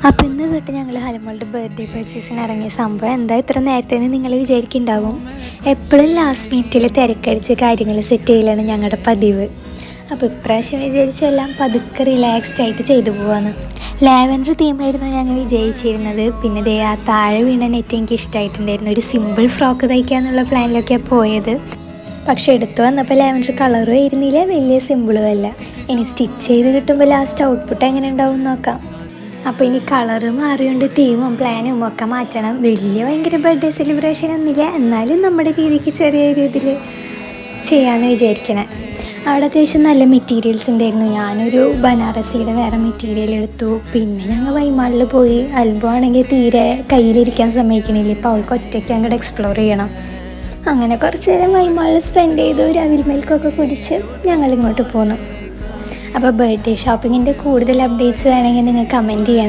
അപ്പോൾ ഇന്ന് തൊട്ട് ഞങ്ങൾ ഹലമോളുടെ ബർത്ത്ഡേ പർച്ചേസിന് ഇറങ്ങിയ സംഭവം എന്താ ഇത്ര നേരത്തെ നിങ്ങൾ വിചാരിക്കുന്നുണ്ടാവും. എപ്പോഴും ലാസ്റ്റ് മിനിറ്റിൽ തിരക്കടിച്ച് കാര്യങ്ങൾ സെറ്റ് ചെയ്യലാണ് ഞങ്ങളുടെ പതിവ്. അപ്പോൾ ഇപ്രാവശ്യം വിചാരിച്ചെല്ലാം പതുക്കെ റിലാക്സ്ഡ് ആയിട്ട് ചെയ്തു പോവാന്ന്. ലാവൻഡർ തീമായിരുന്നു ഞങ്ങൾ വിജയിച്ചിരുന്നത്. പിന്നെ ദേ ആ താഴെ വീണ നെറ്റ് എനിക്ക് ഇഷ്ടമായിട്ടുണ്ടായിരുന്നു. ഒരു സിമ്പിൾ ഫ്രോക്ക് തയ്ക്കാന്നുള്ള പ്ലാനിലൊക്കെയാണ് പോയത്. പക്ഷെ എടുത്തു വന്നപ്പോൾ ലാവൻഡർ കളറും ആയിരുന്നില്ല, വലിയ സിമ്പിളും അല്ല. ഇനി സ്റ്റിച്ച് ചെയ്ത് കിട്ടുമ്പോൾ ലാസ്റ്റ് ഔട്ട്പുട്ട് എങ്ങനെ ഉണ്ടാവും നോക്കാം. അപ്പോൾ ഇനി കളറ് മാറിയോണ്ട് തീമും പ്ലാനും ഒക്കെ മാറ്റണം. ഭയങ്കര ബർത്ത്ഡേ സെലിബ്രേഷൻ ഒന്നുമില്ല, എന്നാലും നമ്മുടെ രീതിക്ക് ചെറിയൊരു ഇതിൽ ചെയ്യാമെന്ന് വിചാരിക്കണേ. അവിടെ അത്യാവശ്യം നല്ല മെറ്റീരിയൽസ് ഉണ്ടായിരുന്നു. ഞാനൊരു ബനാറസിയുടെ വേറെ മെറ്റീരിയൽ എടുത്തു. പിന്നെ ഞങ്ങൾ വൈമാളിൽ പോയി. അൽബോ ആണെങ്കിൽ തീരെ കയ്യിലിരിക്കാൻ സമ്മതിക്കണില്ല. ഇപ്പോൾ അവൾക്ക് ഒറ്റയ്ക്ക് അങ്ങോട്ട് എക്സ്പ്ലോർ ചെയ്യണം. അങ്ങനെ കുറച്ച് നേരം വൈമാളിൽ സ്പെൻഡ് ചെയ്തു. ഒരു അവിൽ മിൽക്കൊക്കെ കുടിച്ച് ഞങ്ങളിങ്ങോട്ട് പോന്നു. അപ്പോൾ ബർത്ത്ഡേ ഷോപ്പിങ്ങിൻ്റെ കൂടുതൽ അപ്ഡേറ്റ്സ് വേണമെങ്കിൽ നിങ്ങൾ കമൻറ്റ് ചെയ്യണേ.